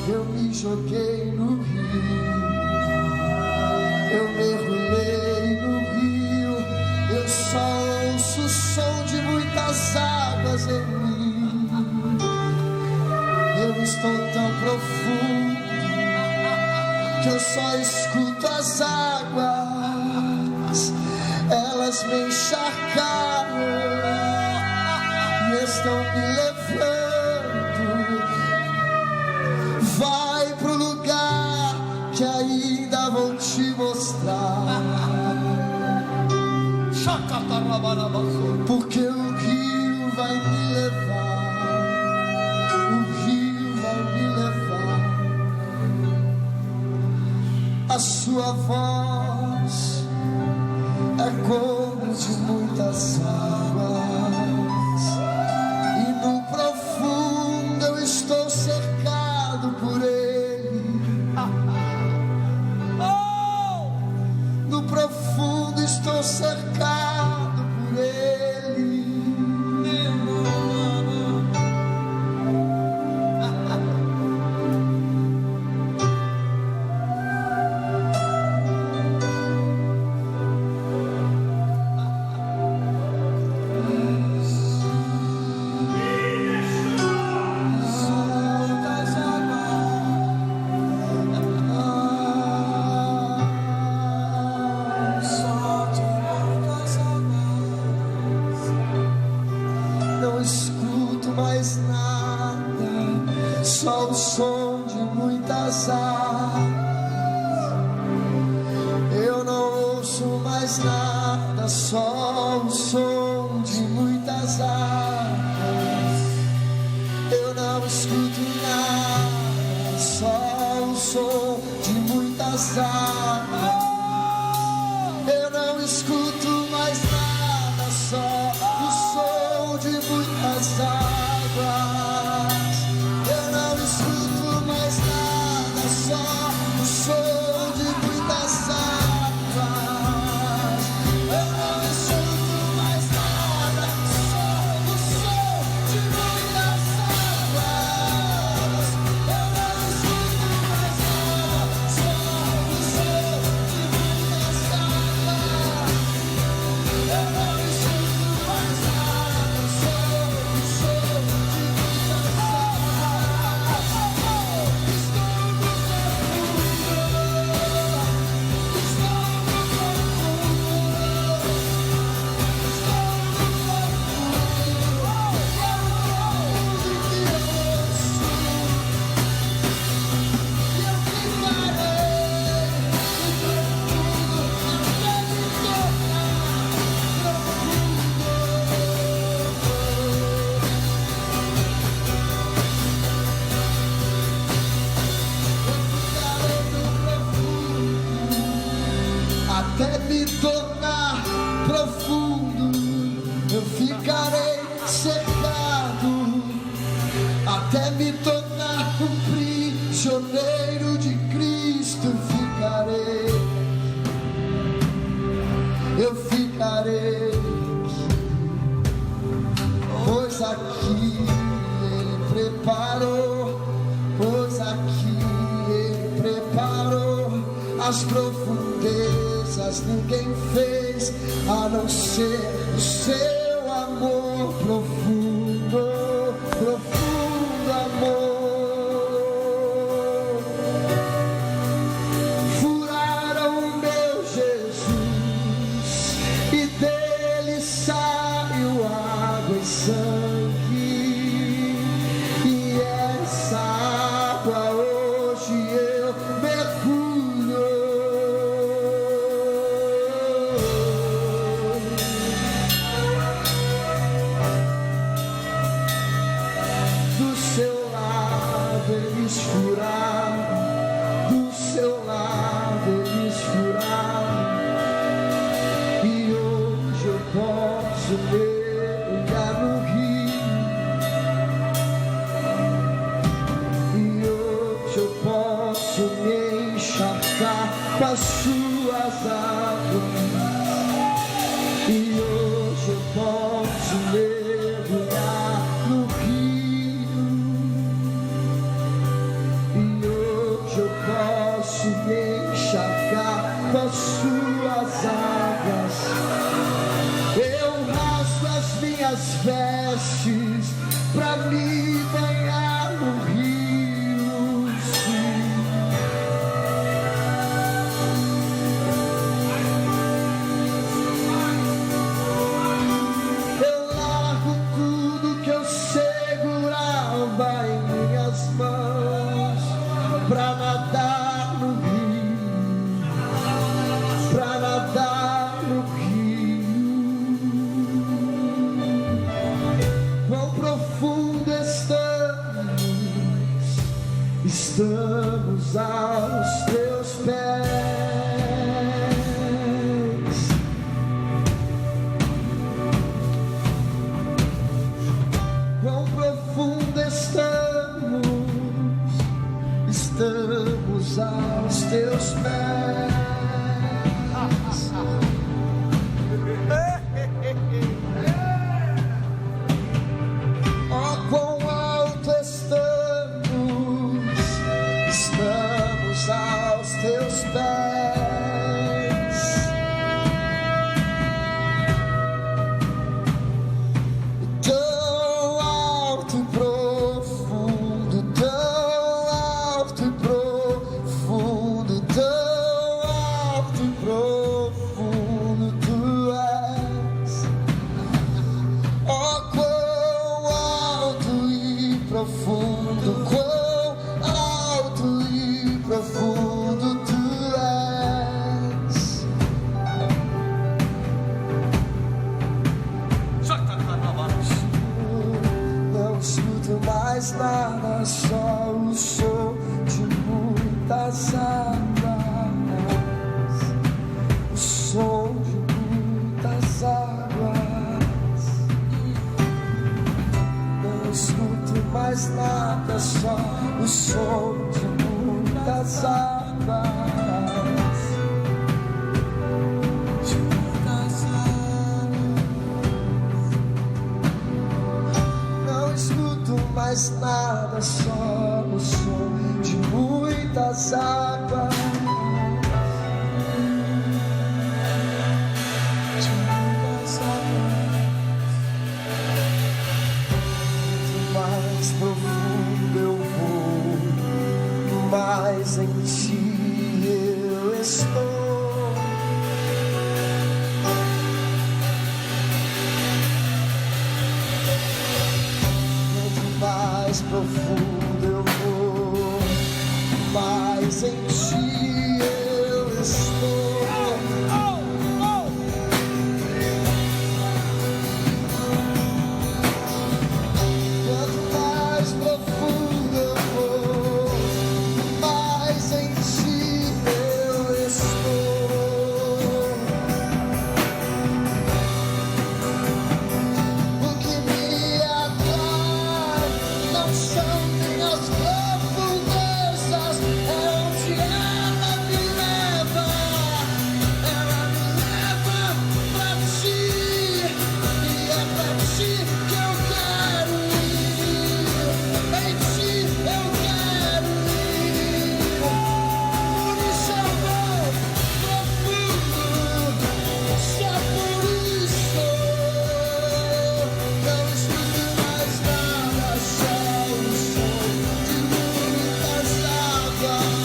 eu me joguei no rio, eu mergulhei no rio, eu só ouço o som de muitas águas em mim. Eu estou tão profundo que eu só escuto as águas, elas me encharcaram e estão me levando. Vai pro lugar que ainda vou te mostrar, porque o rio vai me levar, o rio vai me levar. A sua voz é como de muitas águas, e no profundo eu estou cercado por ele. No profundo estou cercado por ele. Não escuto mais nada, só o som de muitas águas. Eu não ouço mais nada, só o som de muitas águas. Eu não escuto nada, só o som de muitas águas. Eu não escuto mais nada, só o som de muitas águas. Eu não escuto mais nada, só o som de muitas águas. Eu não escuto mais nada, só o som de muitas águas. Eu não escuto mais nada, só o som de muitas águas. Eu não escuto mais nada, só o som de muitas águas. Estou no profundo, estou no profundo, até me tornar profundo, eu ficarei cercado, até me tornar um prisioneiro de Cristo, eu ficarei, pois aqui Ele preparou, pois aqui Ele preparou as profundezas, ninguém fez a não ser o seu amor profundo, profundo amor. Furaram meu Jesus e dele saiu água e sangue, e essa água hoje eu mergulho. Do seu lado eles furaram, do seu lado eles furaram, e hoje eu posso mergulhar no rio, e hoje eu posso me encharcar com as suas águas, e hoje eu posso mergulhar no rio, e as suas águas, eu rasgo as minhas vestes pra me banhar no rio, sim. Eu largo tudo que eu segurava em minhas mãos pra nadar no rio, pra nadar no rio. Quão profundo estamos aos teus pés. Quão profundo estamos aos teus pés. Oh, quão alto estamos aos teus pés. Tão alto e profundo, tão alto e profundo, tão alto e profundo tu és. Oh, quão alto e profundo, quão alto e profundo tu és. Não escuto mais nada, só o som de muitas águas, o som de muitas águas. Não escuto mais nada, só o som de muitas águas, de muitas águas. Não escuto mais nada, só o som de muitas águas, de muitas águas. Mais profundo eu vou, mais em ti eu estou. Quanto mais profundo eu vou, mais em ti eu estou. Quanto mais profundo eu vou, mais em ti eu estou. O que me atrai não são minhas profundezas, é onde ela me leva. Ela me leva pra ti, e é pra ti que eu quero ir. Em ti eu quero ir. Por isso eu vou profundo, só por isso. Não escuto mais nada, só o som de muitas águas.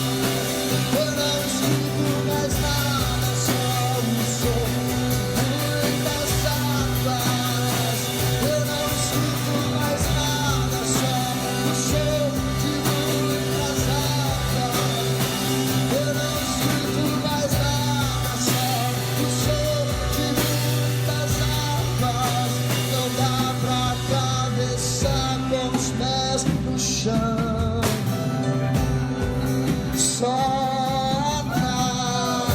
Eu não escuto mais nada, só o som de muitas águas. Eu não escuto mais nada, só o som de muitas águas. Eu não escuto mais nada, só o som de muitas águas. Não dá pra atravessar com os pés no chão, só nadar.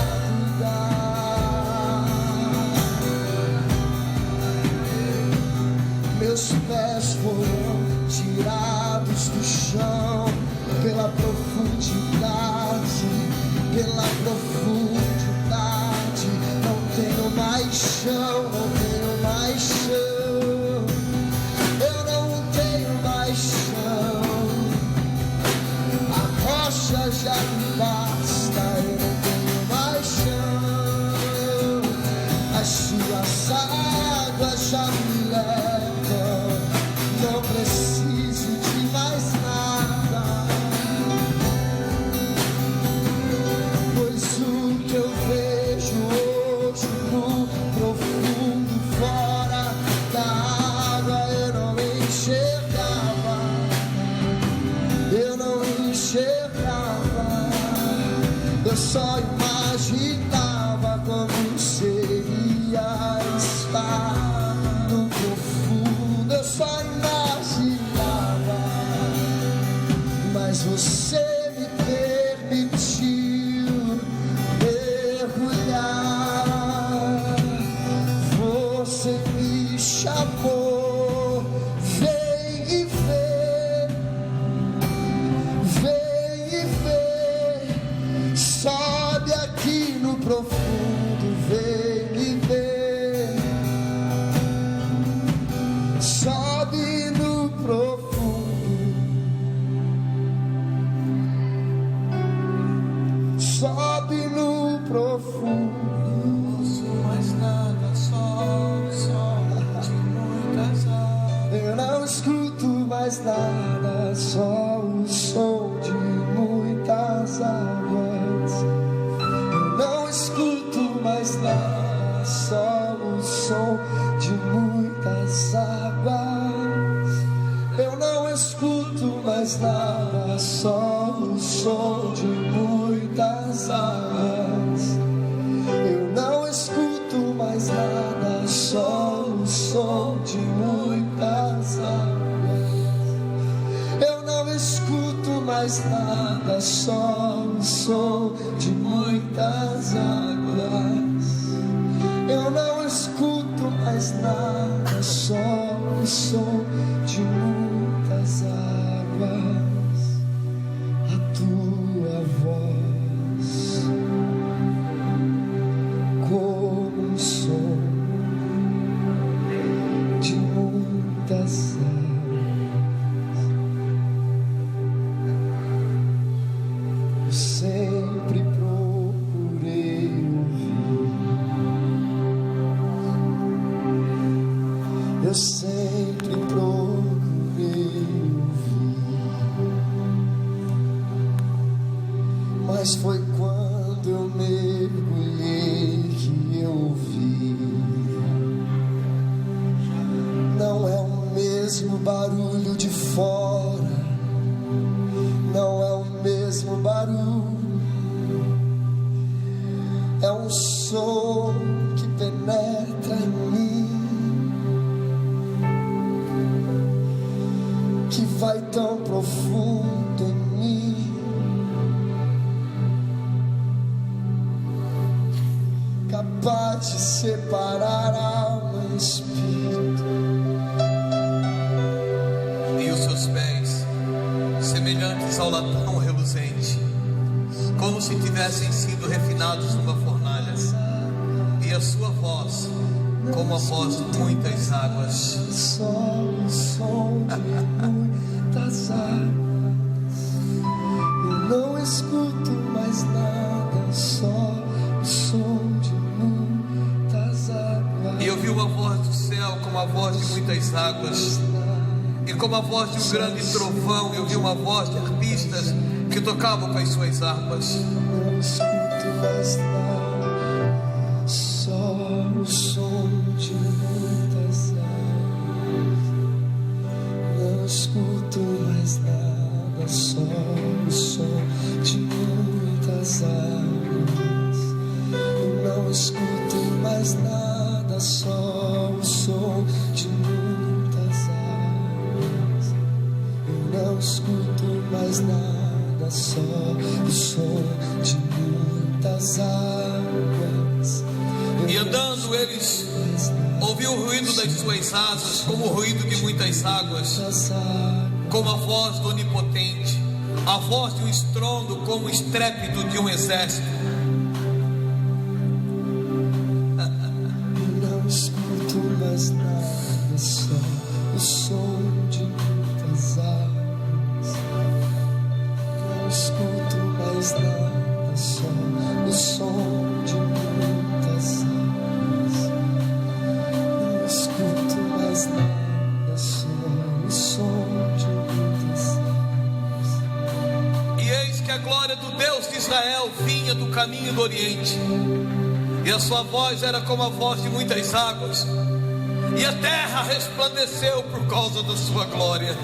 Meus pés foram tirados do chão pela profundidade, pela profundidade. Não tenho mais chão, não tenho mais chão. Eu não tenho mais chão. A rocha já me basta, eu não tenho mais chão. Eu só imaginava como seria estar no profundo. Eu só imaginava, mas você me permitiu mergulhar. Você me chamou, vem e vê, vem e vê. Sobe aqui no profundo, vem e vê. Sobe no profundo, sobe no profundo. Mais nada, só o som de muitas águas. Eu não escuto mais nada, só o som de muitas águas. Eu não escuto mais nada, só o som de muitas águas. Eu não escuto mais nada, só o som de muitas águas. Eu não escuto mais nada, só o som de muitas águas. Eu não escuto mais nada, só o som de muitas águas. Eu não escuto mais nada, só o som de muitas águas. A tua voz como um som de muitas águas. Eu sempre procurei ouvir, eu sempre procurei ouvir, mas foi quando eu mergulhei que eu vi. Não é o mesmo barulho de fora, não é o mesmo barulho, é um som que penetra em mim, que vai tão profundo em mim, capaz de separar alma e espírito. E os seus pés, semelhantes ao latão reluzente, como se tivessem sido refinados numa fornalha, e a sua voz, como a voz de muitas águas. Só o som de muitas águas. Eu não escuto mais nada, só o som de muitas águas. E ouvi uma voz do céu como a voz de muitas águas, e como a voz de um grande trovão. Eu ouvi uma voz de arpistas que tocavam com as suas harpas. Não escuto mais nada, só o som de muitas águas. Não escuto mais nada, só o som de muitas águas. Eu não escuto mais nada, só o som de muitas águas. Eu não escuto mais nada, só o som de muitas águas. E andando eles ouviu o ruído das suas asas, como o ruído de muitas águas, como a voz do Onipotente, a voz de um estrondo, como o estrépito de um exército. Não escuto mais nada, só o som de muitas águas. Não escuto mais nada, só o som de muitas águas. Não escuto mais nada, só o som de muitas águas. E eis que a glória do Deus de Israel vinha do caminho do Oriente, e a sua voz era como a voz de muitas águas, e a terra resplandeceu por causa da sua glória.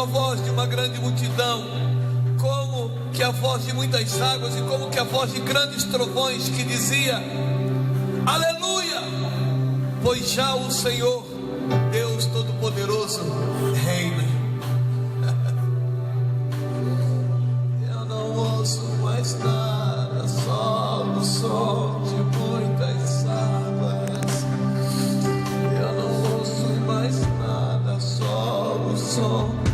a voz de uma grande multidão, como que a voz de muitas águas e como que a voz de grandes trovões que dizia: aleluia, pois já o Senhor Deus Todo-Poderoso reina. Eu não ouço mais nada, só o som de muitas águas. Eu não ouço mais nada, só o som